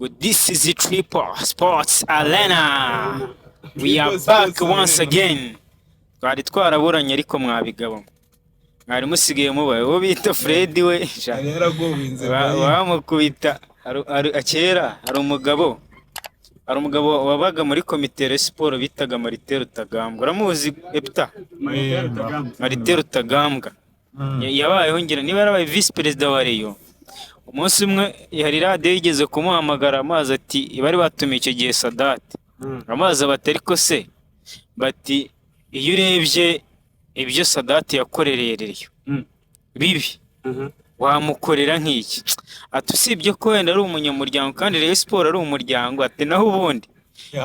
This is the Triple Sports Arena. We are back once again. Twari twaraburanye ariko mwabigabo. Mwari musigaye mubaye uwo bita Fred we. Wamukubita akera hari umugabo wabaga muri komite siporo bitaga Marite Rutagambwa. Uramuzi Epta? Marite Rutagambwa. Yabayeho ngira niba yarabaye vice president wa Rayon. Umunsi umwe yari radio yigeze kumuhamagara amazi ati bari batumiye icyo gihe Sadati. Amazi batari ko se bati iyo urebye ibyo Sadati yakorereye Rayon bibi wamukorera nk'iki ati usibye ko wenda ari umunyamuryango kandi Rayon Sport ari umuryango ati naho ubundi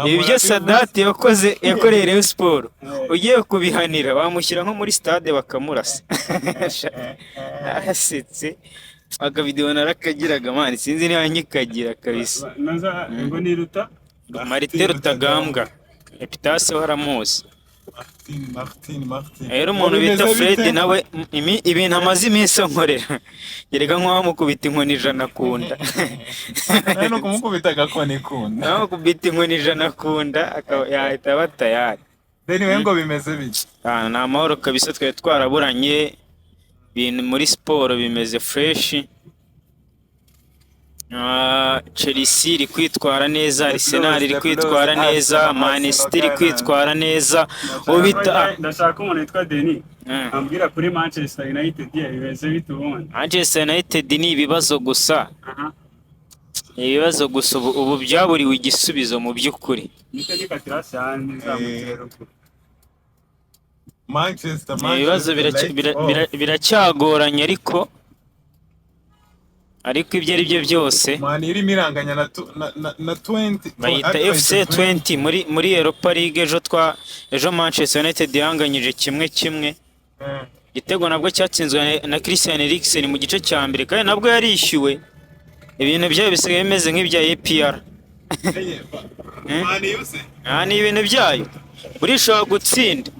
ibyo Sadati yakoreye Rayon Sport ugiye kubihanira bamushyira nko muri stade bakamurasa asetse aga video narakagiraga mani sinzi niba nyikagira kabisa ngo niruta Marite Rutagambwa Epitase waramuzi Martin rero umuntu bita Fred nawe ibintu amaze iminsi nkorera yereka nk'aho mukubita inkoni ijana kunda no kumukubita agakoni kunda naho kubita inkoni ijana kunda yahita batayari we ngo bimeze biki ni amahoro kabisa twari twaraburanye ibintu muri siporo bimeze fresh. Chelsea iri kwitwara neza, Arsenal iri kwitwara neza, Man City iri kwitwara neza. Ndashaka umuntu witwa Denis ambwira kuri Manchester United bimeze bite ubundi. Manchester United ni ibibazo gusa. Ibibazo gusa ubu byaburiwe igisubizo mu by'ukuri. Manchester ibibazo biracyagoranye ariko ibyo ari byo byose mani irimo iranganya na 20 bayita FC 20 muri Europa League ejo Manchester United yanganyije kimwe igitego nabwo cyatsinzwe na Christian Eriksen mu gice cya mbere kandi nabwo yarishyuwe ibintu byayo bisigaye bimeze nk'ibya APR mani yose ni ibintu byayo burishobora gutsinda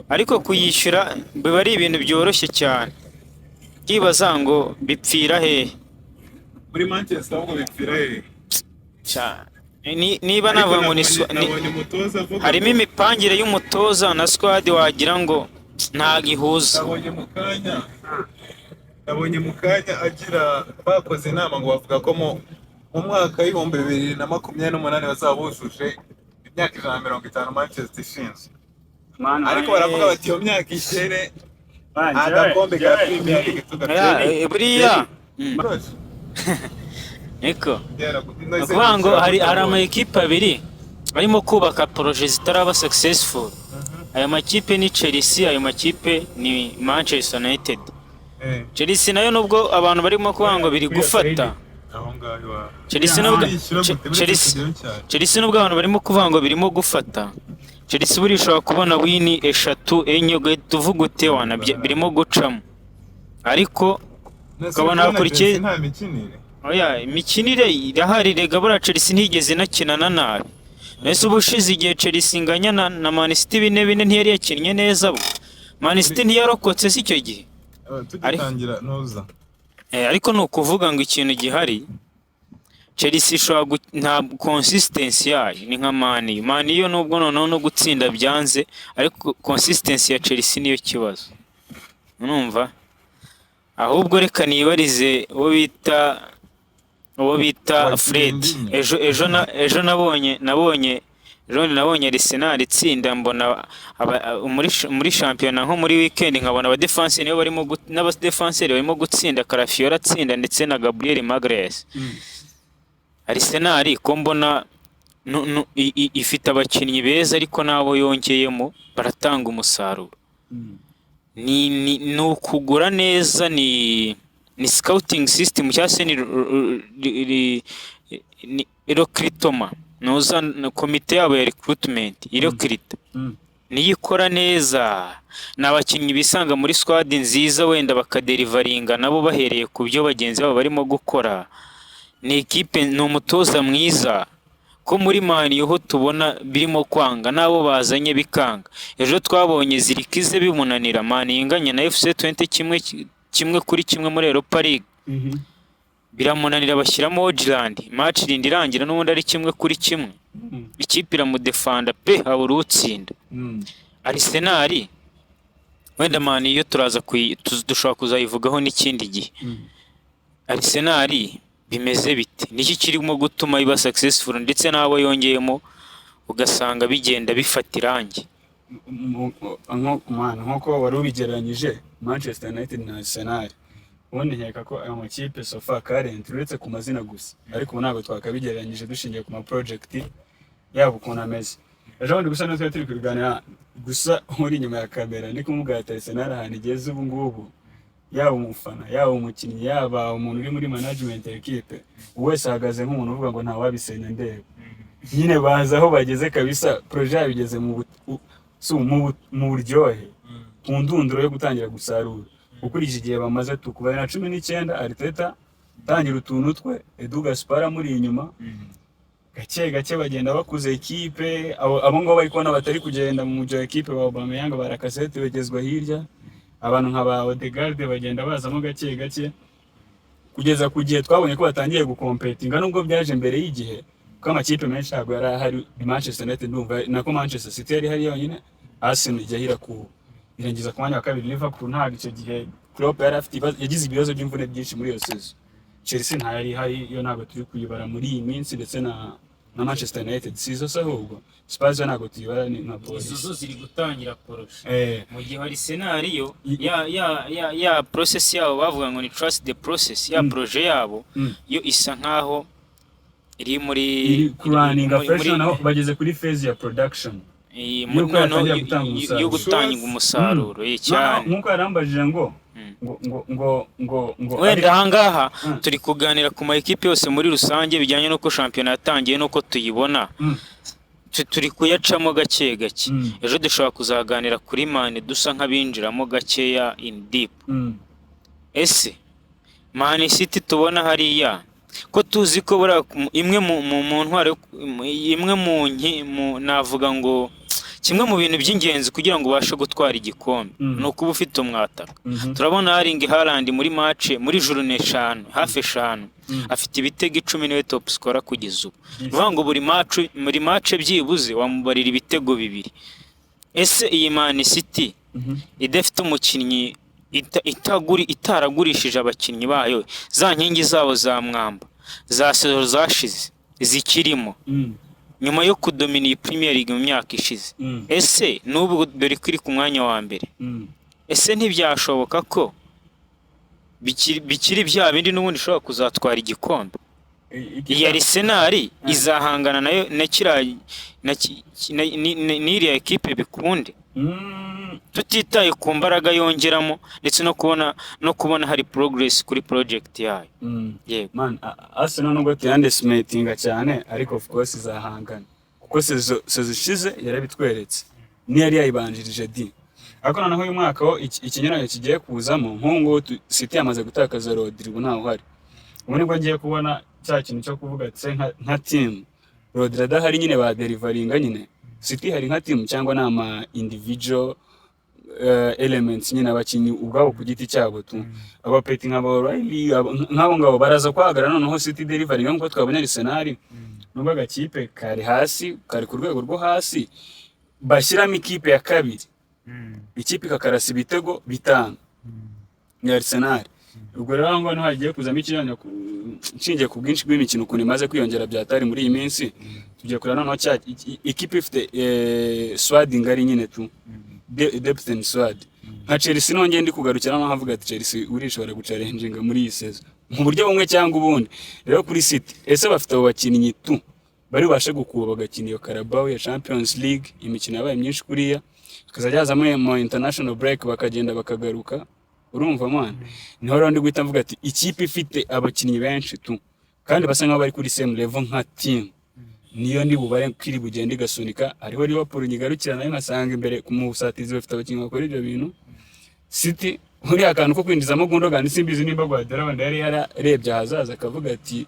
ariko kuyishyura biba ari ibintu byoroshye cyane kibaza ngo bipfira hehe muri Manchester ahubwo bipfira hehe niba navuga ngo harimo imipangire y'umutoza na squad wagira ngo nta gihuza nabonye mu kanya agira bakoze inama ngo bavuga ko mu mwaka w'ibihumbi 2028 bazaba bujuje imyaka 150 Manchester ishinzwe ariko baravuga bati iyo myaka ishere agakombe ka Premier League tugatera buriya niko kuvuga ngo hari ama equipe abiri barimo kubaka projet zitaraba successful. Ayo makipe ni Chelsea, ayo makipe ni Manchester United. Chelsea nayo nubwo abantu barimo kuvuga ngo biri gufata Chelsea nubwo abantu barimo kuvuga ngo birimo gufata Chelsea buri ishobora kubona wini 3 enye tuvuga ute wana birimo gucamo ariko ukabona hakurikiye nta mikinire oya imikinire irahari rega bura Chelsea ntigeze nakinana nabi nese ubushize igihe Chelsea inganya na Man City 4-4 ntiyari yakinnye neza bo Man City ntiyarokotse si icyo gihe tugitangira noza ariko no kuvuga ngo ikintu gihari Chelsea ishobora nta consistency yayo ni nka Man yo nubwo noneho no gutsinda byanze ariko consistency ya Chelsea niyo kibazo numva ahubwo reka nibarize uwo bita Fred ejo nabonye Arsenal itsinda mbona muri championnat nko muri weekend nkabona abadefenseur nibo barimo gutsinda Carafiora atsinda ndetse na Gabriel Magalhaes. Arsenal ko mbona ifite abakinnyi beza ariko nabo yongeyemo baratanga umusaruro. Ni ukugura neza ni scouting system cyase ni recruitment noza komite yabo ya recruitment recruit niyikora neza n'abakinnyi bisanga muri squad nziza wenda bakaderivaringa nabo bahereye ku byo bagenzi babo barimo gukora. Ni equipe ni umutoza mwiza ko muri Man yo tubona birimo kwanga nabo bazanye bikanga. Ejo twabonye Zirikize bimunanira Man inganya na FC 20 kimwe 1 muri Europa League. biramunanira bashyiramo Hojland match irindi irangira n'ubundi ari 1-1 ikipe iramudefanda pe habura utsinda. Arsenal wenda man iyo turaza dushobora kuzayivugaho n'ikindi gihe. Arsenal bimeze bite, niki kirimo gutuma iba successful ndetse nabo yongeyemo ugasanga bigenda bifata irangi nko wari ubigereranyije Manchester United na Arsenal. Ubundi nkeka ko aya makipe so far current uretse ku mazina gusa, ariko ntabwo twakabigereranyije dushingiye ku ma project yabo ukuntu ameze. Ejo bundi gusa natwe turi kuganira gusa muri nyuma ya kamera ndi kumubwira ati Arsenal ahantu igeze ubu ngubu, yaba umufana yaba umukinnyi yaba umuntu uri muri management ya equipe wese ahagaze nk'umuntu uvuga ngo nta wabisenya ndebe. Nyine baza aho bageze kabisa, projet yabigeze mu buryohe, ku ndunduro yo gutangira gusarura. Ukurikije igihe bamaze kuva na 19 Arteta tangira utuntu twe, Edu Gaspar muri inyuma gake bagenda bakuze equipe. Abo ngo bari kubona batari kugenda mu mujyo equipe ba Aubameyang barakasete begezwa hirya, abantu nk'aba Odegaard bagenda bazamo gake kugeza ku gihe twabonye ko batangiye gukompetinga, nubwo byaje mbere y'igihe ko amakipe menshi ntabwo yari ahari. Manchester United ndumva nako Manchester City yari hari yonyine, Arsenal ijya irangiza ku mwanya wa kabiri. Liverpool ntabwo icyo gihe Klopp yari afite yagize ibibazo by'imvune byinshi muri iyo season. Chelsea nta yari hari, iyo ntabwo turi kuyibara muri iyi minsi, ndetse na Manchester United sizo sahugo. Spurs ntabwo tuyibara ni nka Police, izo ziri gutangira porosha mu gihe hari scenario ya process yabo bavuga ngo ni trust the process ya projet yabo yo isa nkaho iri muri running fresh, naho bageze kuri phase ya production yo gutanga umusaruro cyane. Nkuko yarambajije ngo wenda ahangaha turi kuganira ku ma equipe yose muri rusange bijyanye nuko shampiyona yatangiye nuko tuyibona, turi kuyacamo gake. Ejo dushobora kuzaganira kuri Man dusa nk'abinjiramo gakeya in deep. Ese Man City tubona hariya ko tuzi ko imwe mu ntware imwe mu navuga ngo kimwe mu bintu by'ingenzi kugira ngo ubashe gutwara igikombe nuko uba ufite umwataka. Turabona Erling Haaland muri match muri journée 5 hafi 5 afite ibitego 10 niwe top scorer kugeza ubu. Vuga ngo muri match byibuze wamubarira ibitego 2. Ese iyi Man City idafite umukinnyi itaragurishije abakinnyi bayo, za nkingi zabo za mwamba za sezo zashize zikirimo nyuma yo kudomina Premier League mu myaka ishize, ese n'ubu dore kuri ku mwanya wa mbere, ese ntibyashoboka ko bikiri bya bindi n'ubundi ushobora kuzatwara igikombe? Iyi Arsenal izahangana nayo n'iriya equipe bikunde, tutitaye ku mbaraga yongeramo ndetse no kubona hari progress kuri project yayo. Man, Arsenal nubwo tuyandestimatinga cyane, ariko of course izahangana kuko sezishize yarabitweretse ni yari yayibanjirije di. Ariko noneho uyu mwaka ho ikinyuranye kigiye kuzamo, nk'ungo City yamaze gutakaza Rodri ubu ntaho hari. Ubu nibwo ngiye kubona cya kintu cyo kuvuga ati nka team Rodri adahari nyine ba deliveringa nyine City hari nka team cyangwa nama individual elements nyine abakinnyi ubwabo ku giti cyabo tu. Abapeti nk'aba O'Reilly nk'abo ngabo baraza kwahagarara, noneho City delivering nk'uko twabonye Arsenal nubwo agakipe kari hasi, kari ku rwego rwo hasi, bashyiramo ikipe ya kabiri ikipe kakarasa ibitego 5 ni Arsenal. Ubwo rero ngo no hagiye kuzamo ikinyanya nshingiye ku bwinshi bw'imikino ukuntu imaze kwiyongera byatari muri iyi minsi, tugiye kurana no cya ikipe ifite swad ngari nyine tu depth and swad. Nka Chelsea nongeye ndi kugarukira no havuga ati Chelsea urishobora gucalenginga muri iyi season mu buryo bumwe cyangwa ubundi. Rero kuri City ese bafite abo bakinnyi tu bari bashe gukuba bagakina iyo Carabao ya Champions League, imikino yabaye myinshi kuriya tukazajyazamo mu international break bakagenda bakagaruka. Urumva man, niho rero ndi guhita mvuga ati ikipe ifite abakinnyi benshi tu kandi basa nkaho bari kuri same level nka team, niyo ndi bubare kwiri bugenda igasunika. Hariho Liverpool nyigarukira nayo nkasanga imbere ku musatizi bafite abakinnyi bakora ibyo bintu. City muri akantu ko kwinjizamo Gundogan simbizi nimba Guardiola wenda yari yarebye ahazaza akavuga ati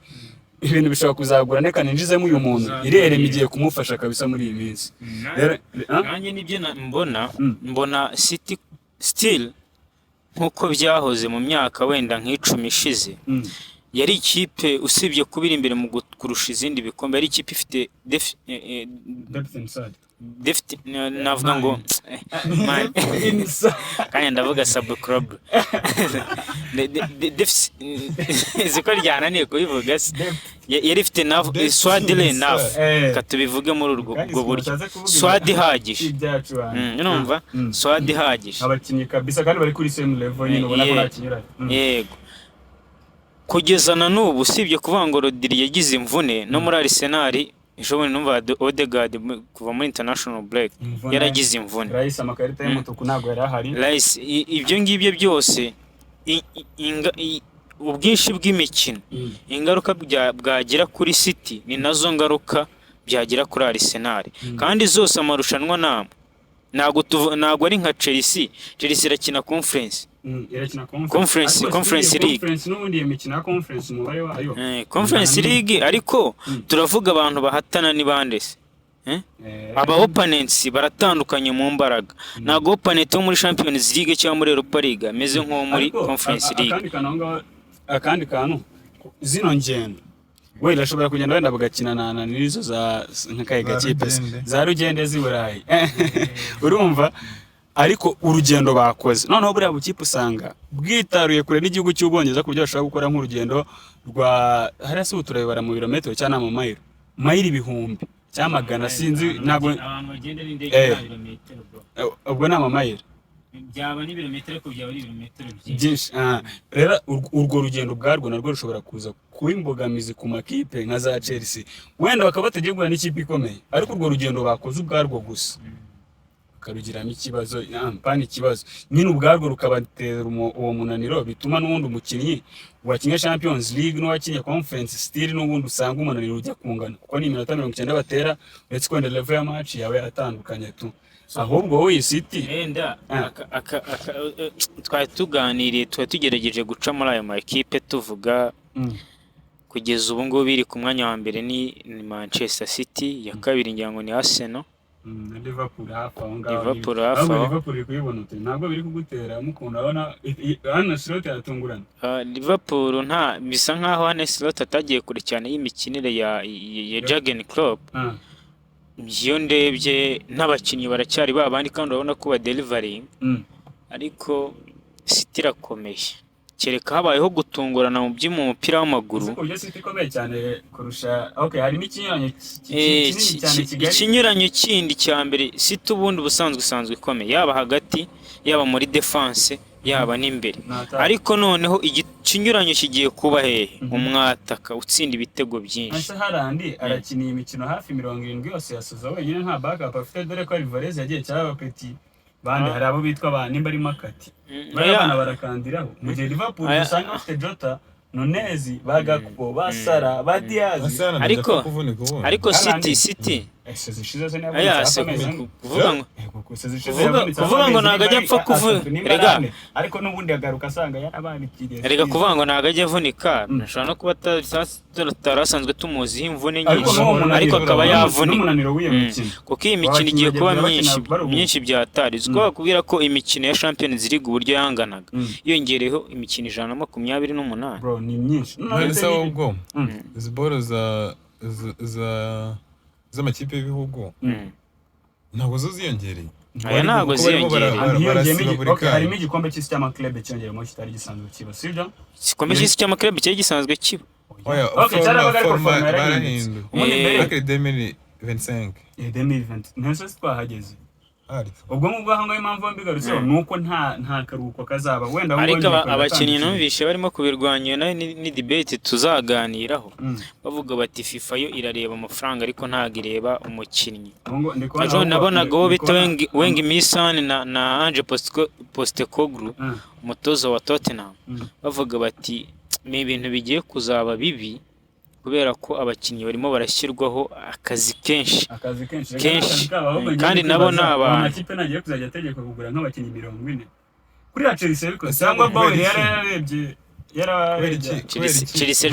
ibintu bishobora kuzagura neka ninjizemo uyu muntu irere migiye kumufasha kabisa muri iyi minsi. Nanjye nibyo mbona City still nkuko byahoze mu myaka wenda nk'icumi ishize yari ikipe usibye kubira imbere mu kurusha izindi bikombe, yari ikipe ifite depth inside navuga ngo kandi ndavuga sub club ziko ryananiye kubivuga yari ifite swadile naf katubivuge muri ubwo buryo swad ihagije numva swad ihagije abakinnyi kabisa kandi bari kuri same level nyine ubona ko nakinyuranye yego kugeza na n'ubu usibye kuvuga ngo Rodri yagize imvune no muri Arsenal ishobora numva Odegaard kuva muri international break yaragize imvune Rice amakarita y'umutuku ntabwo yari ahari Rice ibyo ngibyo byose ubwinshi bw'imikino ingaruka bwagira kuri City ni nazo ngaruka byagira kuri Arsenal kandi zose amarushanwa ntago ari nka Chelsea irakina conference conference league n'ubundi imikino ya conference umubare wayo conference league ariko turavuga abantu bahatana ni bande se aba opponents baratandukanye mu mbaraga ntago opponent wo muri Champions League cyangwa muri Europa League ameze nko muri conference league akandi kantu zino ngendo we irashobora kugenda wenda bagakina na nizo za nk'akaye gakipe za rugende z'Iburayi urumva ariko urugendo bakoze noneho buriya bukipe usanga bwitaruye kure n'igihugu cy'Ubwongereza ku buryo bashobora gukora nk'urugendo rwa hariya se turabibara mu birometero cyangwa mu mayiro ibihumbi cyangwa magana sinzi ntabwo abantu bagenda n'indege ibirometero ubwo ni amamayiro byaba n'ibirometero ko byaba ari ibirometero byinshi rero urwo rugendo bwarwo narwo rushobora kuza kuba imbogamizi ku makipe nka za Chelsea wenda bakaba bategegura n'ikipe ikomeye ariko urwo rugendo bakoze ubwarwo gusa karugiramo ikibazo pani ikibazo nyine ubwarwo rukabatera uwo munaniro bituma n'ubundi umukinnyi wakinnye Champions League n'uwakinnye Conference still n'ubundi usanga umunaniro ujya kungana kuko ni iminota 90 batera uretse ko level ya match yawe atandukanye tu ahubwo wowe City enda twari tuganiriye tugerageje guca muri ayo ma equipe tuvuga kugeza ubu ngo biri ku mwanya wa mbere ni Manchester City ya kabiri ngirango ni Arsenal Liverpool hafa Liverpool kuyibona uti ntabwo biri kugutera mukunda abona Arne Slot yatungurana Liverpool nta bisa nkaho Arne Slot atagiye kure cyane y'imikinire ya Jurgen Klopp iyo ndebye n'abakinnyi baracyari babandi kandi urabona ko ba delivering ariko City irakomeye kereka habayeho gutungurana mu by'umupira w'amaguru ubyo City ikomeye cyane kurusha hari n'ikinyuranyo ikinyuranyo kindi cya mbere City ubundi busanzwe ikomeye yaba hagati yaba muri defense yaba n'imbere ariko noneho ikinyuranyo kigiye kuba hehe umwataka utsinda ibitego byinshi asa harandi arakiniye imikino hafi 70 yose yasoza wenyine nta backup afite dore ko Alvarez yagiye cyaba Petit bande hari abo bitwa nimba ari makati barabana barakandiraho mu gihe Liverpool usanga afite Jota Nunez bagakubo basara ba Diaz ariko City kuvuga ngo nagajya apfa kuvuga ariko nubundi agaruka asanga yarabandikiriye rega kuvuga ngo nagajya avunika nashobora no kuba tarasanzwe tumuzi imvune nyinshi ariko akaba yavunika kuko iyi mikino igiye kuba myinshi byatari uziko kubwira ko imikino ya Champions League uburyo yanganaga yongereho imikino 128 bro ni myinshi none ubwo ziboro z'amakipe y'ibihugu ntabwo zo ziyongereye ntabwo ziyongereye harimo igikombe cy'isi cy'amaklub cyongeremo kitari gisanzwe kiba sibyo igikombe cy'isi cy'amaklub cyari gisanzwe kiba bakiri 2025 ntese twahageze ubwo mu bwahangaye impamvu mbigarutseho nuko nta karuhuko kazaba wenda ariko abakinnyi numvishe barimo kubirwanya nayo ni debate tuzaganiraho bavuga bati FIFA yo irareba amafaranga ariko ntago ireba umukinnyi ejo nabonaga wo bita Wengi Missan na Ange Postecoglou umutoza wa Tottenham bavuga bati ni ibintu bigiye kuzaba bibi kubera ko abakinnyi barimo barashyirwaho akazi kenshi kandi nabo n'abantu amakipe nagiye kuzajya ategeka kugura nk'abakinnyi 40 kuri Chelsea ariko cyangwa Ball yararebye Chelsea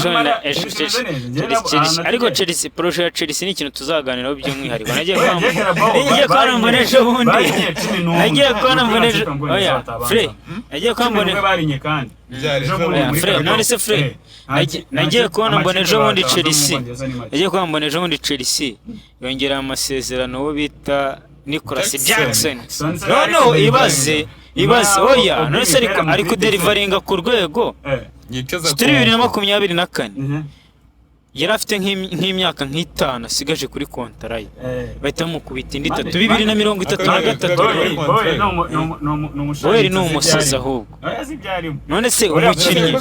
ariko Chelsea projet ya Chelsea ni ikintu tuzaganiraho by'umwihariko nagiye kwambonesha bundi nagiye kwambonesha oya Frey nagiye kwambonesha barinye kandi Frey none se Frey nagiye kubona mbona ejo bundi Chelsea yongera amasezerano uwo bita Nicolas Jackson. No ibaze oya none se ariko deliveryinga ku rwego turi 2024 yari afite nk'imyaka nk'itanu asigaje kuri kontara ye bahita mukubita indi 2033 Boy ni umusaza ahubwo none se umukinnyi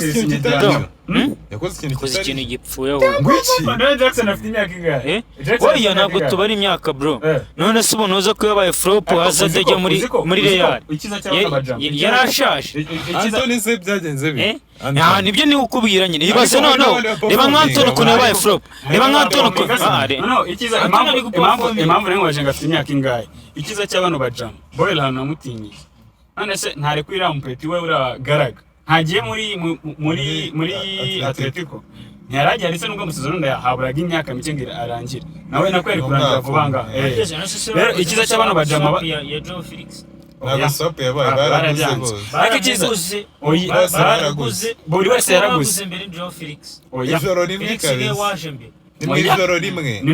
yakoze ikintu gipfuye ahubwo Jackson afite imyaka ingahe oya ntabwo tubara imyaka bro none se ubona uza ko yabaye flop Hazard ajya muri Real yarashaje Anthony se byagenze bi nibyo ni ukubwira nyine ibaze noneho reba nk'Anthony ukuntu yabaye flop reba nk'Anthony impamvu rero waje ngafite imyaka ingahe ikiza cy'abantu bajama Boy hano namutinyiye none se ntare kwira mupeti we uragaraga ntagiye muri Atletico ntiyaragiye ndetse nubwo amasezerano ndahaburaga imyaka mike ngira arangire nawe nakweri kurangira vuba ngaha rero ikiza cy'abantu bajama ya Joe Felix Nagasope yabaye baraguze ariko ikiza baraguze buri wese yaraguze mbere Joe Felix ijoro rimwe kabisa waje mbere ni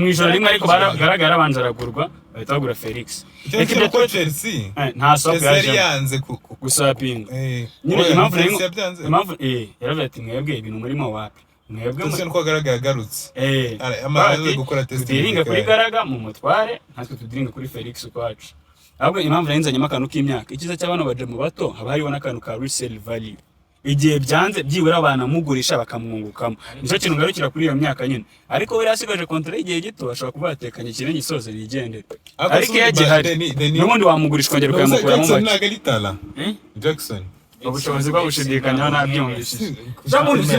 mu ijoro rimwe ariko baragaragara abanza aragurwa bahita bagura Felix icyo ko Chelsea nta sope yari yanze gusapinga nyine impamvu yaravuze ati mwebwe ibintu murimo wapi mwebwe nuko agaragaye agarutse amaze gukora test tudiringa kuri garaga mu mutware natwe tudiringa kuri Felix ukwacu ahubwo impamvu nayinzanyemo akantu k'imyaka ikiza cy'abantu baje mu bato haba hariho n'akantu ka resale value igihe byanze byibura banamugurisha bakamwungukamo nicyo kintu ngarukira kuri iyo myaka nyine ariko we yasigaje kontra y'igihe gito ashobora kuba yatekanye ikintu gisoze yigendera ariko iyo gihari n'ubundi wamugurisha kongera ukayamukuramo Jackson nagaritala Jackson ubushobozi bwo gushidikanyaho nabyumvishije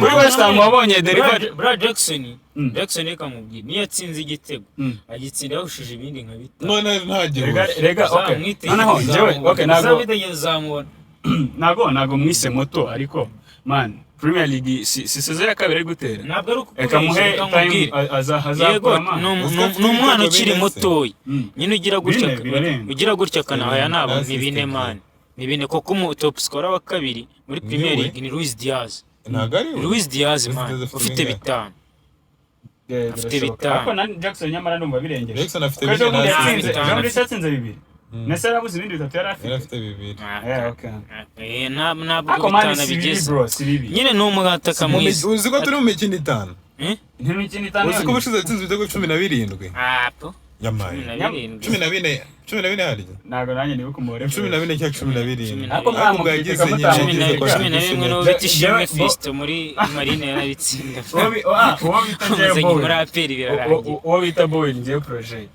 muri West Ham wabonye delivery Brad Jackson kamubwira niyo yatsinze igitego agitsinda yahushije ibindi nka bita none ntagire rega okay noneho jewe okay nago mwise moto ariko man Premier League si season ya kabiri gutera ntabwo ari eka muhe time azakora n'umwana ukiri mutoyi nyine ugira gutya kana aya nabo ni bine man ni bine koko mu top scorer wa kabiri muri Premier League ni Luis Diaz man ufite bitanu afite bitanu ariko na Jackson nyamara ndumva birengera Jackson afite yatsinze bibiri nese yarabuze ibindi bitatu yari afite bibiri okay ntabwo bitanu bigeze nyine ni umwataka mwiza uzi ko turi mu mikino itanu n'imikino itanu uzi ko ubushize yatsinze ibitego 17 yamaye 14 harya ntago nanjye nibuka umubare 14 cyangwa 17 ariko mwamugize 11 no bitishimwe Fisto muri Marine yarabitsinda uwo bita muri aperi birarangiye uwo bita Boy ngiye projet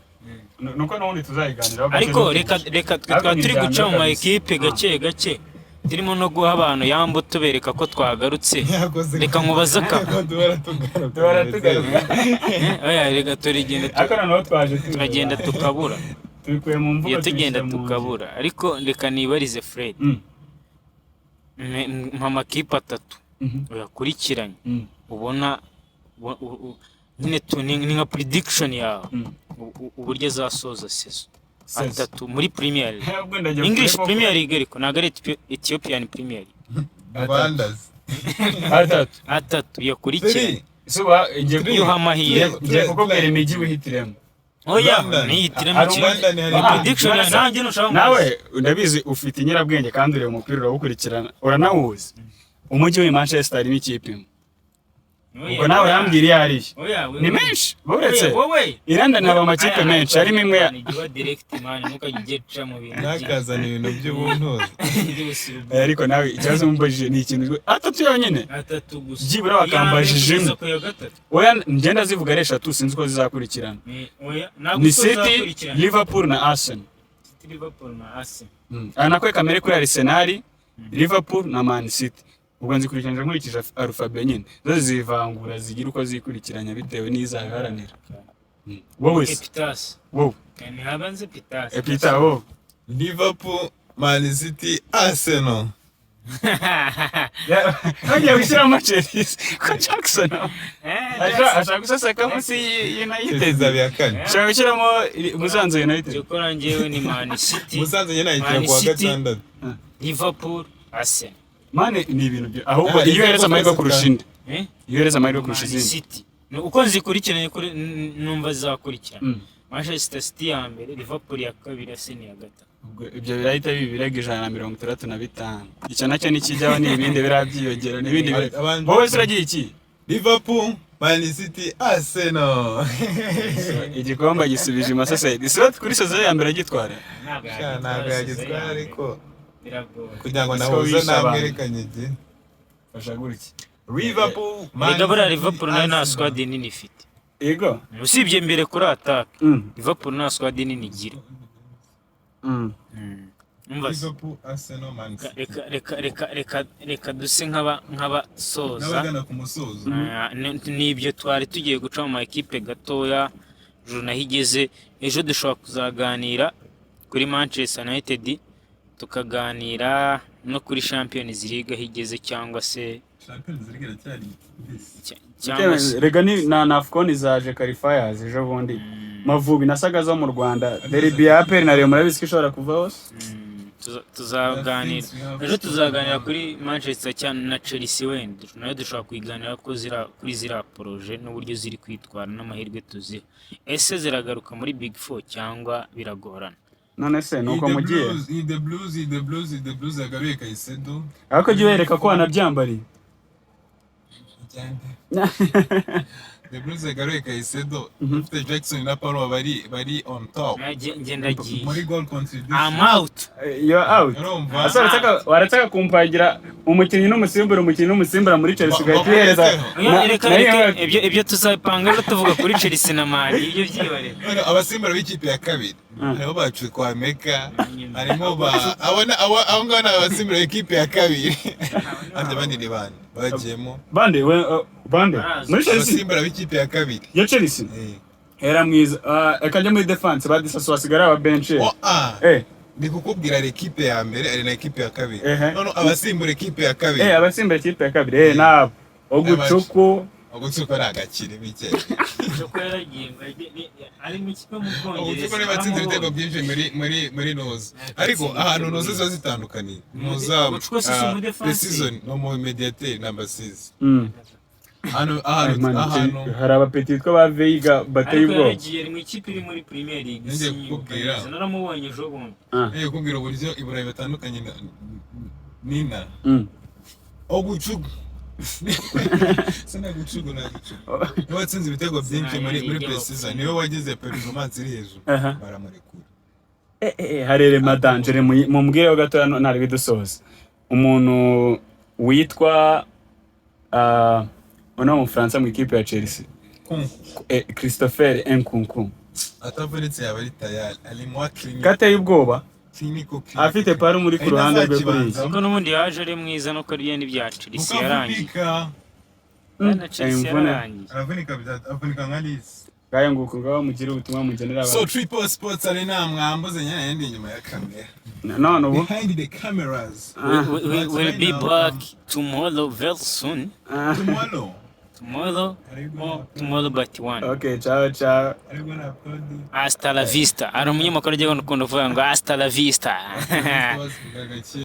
nuko n'ubundi tuzayiganiraho ariko reka turi guca mu equipe gake turimo no guha abantu yambo tubereka ko twagarutse reka nkubaza ka oya reka turagenda tukabura tubikuye mu mvugo tugenda tukabura ariko reka nibarize Fred amakipe atatu uyakurikiranye ubona ni nka prediction yawe uburyo zasoza season atatu muri Premier League English Premier League ariko ntabwo ari Ethiopian Premier League atatu yakurikiranye suba iyo hamahire kukubwira imijyi wihitiremo oya nihitiremo prediction nanjye nushaka nawe ndabizi ufite nyirabwenge kandi uri umupira urawukurikirana uranawuzi umujyi wa Manchester n'ikipe ubwo nawe yambwiriye ari ni menshi buretse iranda naba amakipe menshi arimo imwe nakazana ibintu by'ubuntuzi ariko nawe ikibazo mumbajije ni ikintu atatu yonyine byibura bakambajije oya ngenda zivuga ari eshatu sinzi ko zizakurikirana ni City Liverpool na Arsenal anakwe kamere kuri Arsenal Liverpool na Man City ubwo nzikurikirana nkurikije alphabet nyine zo zivangura zigira uko zikurikiranya bitewe n'izaharanira wowe wowe ni habanze Pitas Peter wowe Liverpool Man City Arsenal ngiye gushyiramo Chelsea ko Jackson ashaka gusasaka munsi United ashaka gushyiramo Musanze United cyo korangewe ni Man City Musanze United kwa gatandatu Liverpool Arsenal mane ni ibintu ahubwo iyo yaretse amahirwe kurusha indi ihereza amahirwe kurusha Man izindi. City uko nzikurikiranye numva zizakurikirana. Mm. Manchester City ya mbere, Liverpool ya kabiri, Arsenal ya gatatu. Ubwo ibyo birahita biba ibirego 165. Icyo nacyo nikijyaho ni ibindi birabyiyongera n'ibindi wowe se uragira iki? Liverpool, Man City, Arsenal. Igikombe gisubije Masasedi. Slot kuri sezo ya mbere agitwara. Ntabwo yagitwara ariko biragoye. kugira ngo nahuze namwerekanye igihe. Fasha gutya. Liverpool, Erega buriya Liverpool nayo nta squad nini ifite. Yego. Usibye mbere kuri attack, Mm. Liverpool nta squad nini igira. Mm. Umva se, Liverpool, Arsenal, Man City. reka duse nk'abasoza. N'abagana ku musozo. Nibyo twari tugiye guca mu ma equipe gatoya, juru naho igeze. Ejo dushobora kuzaganira kuri Manchester United, tukaganira no kuri Champions League aho igeze, cyangwa se Champions League iracyari mbisi. cyangwa se Rega ni na Afcon zaje qualifiers ejo bundi. Mavubi nasaga zo mu Rwanda. Derby ya APR na Real murabizi ko ishobora kuvaho. tuzaganira ejo, tuzaganira kuri Manchester cyane na Chelsea, wenda nayo dushobora kuyiganira ko kuri ziriya poroje n'uburyo ziri kwitwara n'amahirwe tuziha. Ese ziragaruka muri Big Four cyangwa biragorana? None se nuko mugiye. The Blues yagaruye Kaisedo. Ariko jye wereka ko wanabyambariye. The Blues yagaruye Kaisedo. Ufite Jackson na Paulo bari on top. Ngenda giye, Muri goal contribution. I'm out. You're out. Urumva? Asa warataka kumpagira umukinnyi n'umusimbura muri Chelsea gahereza. Ibyo tuzapanga rero tuvuga kuri Chelsea na Man, ibyo byibare. Abasimbura b'ikipe ya kabiri hariho bacu kwa Meka, harimo abo ngabo ni abasimbura b'ikipe ya kabiri. Andi bandi ni bande bagiyemo Bande muri Chelsea. abasimbura b'ikipe ya kabiri Ya Chelsea. Era mwiza. Akajya muri defense badisaswa sigara aba bench. Ndi kukubwira ekipe ya mbere ari na ekipe ya kabiri. Ehe. None abasimbura ekipe ya kabiri. Abasimbura ikipe ya kabiri. Nabo. Ogucuku. Ogucuku ari agakire bike. Uko yaragiye ari mu kipe mu Ogucuku ni Bwongereza. batsinze ibitego byinshi muri noza. Ariko ahantu noza ziba zitandukanye. Noza Ogucuku si umudefense. season no mu mediateur number 6. Mm. Ahantu Hari abapeti bitwa ba Veiga bateye Ariko ubwoba. yaragiye ari mu ikipe iri muri Premier League. Ngiye kukubwira. Naramubonye ejo bundi. kubwira uburyo i Burayi batandukanye nina Mm. Ogucuku sana gucugu na gucugu niwe watsinze ibitego byinshi muri pre-season, niwe wagize performance iri hejuru, baramurekura. Harere madangere mu mbwireho gatoya ntari bidusoza. Umuntu witwa ono mu France mu ikipe ya Chelsea, Christopher Nkunku, atavunitse yaba ari tayari, ari mu clinic kateye ubwoba, clinic afite paru muri ku ruhande rwe kuri iki. Ubwo n'ubundi yaje ari mwiza no kuri n'ibya Chelsea yarangiye. Na Chelsea yarangiye. Aravunika nka Liz. Gaya nguko ngaho mugira ubutumwa mugenera abantu. So Triple Sports ari namwambuze nyine yandi inyuma ya kamera. None ubu Behind the cameras. We will be back tomorrow very soon. Tomorrow but one. Okay, ciao ciao. Hasta la vista. Ari umunyamakuru ajya gukunda kuvuga ngo hasta la vista.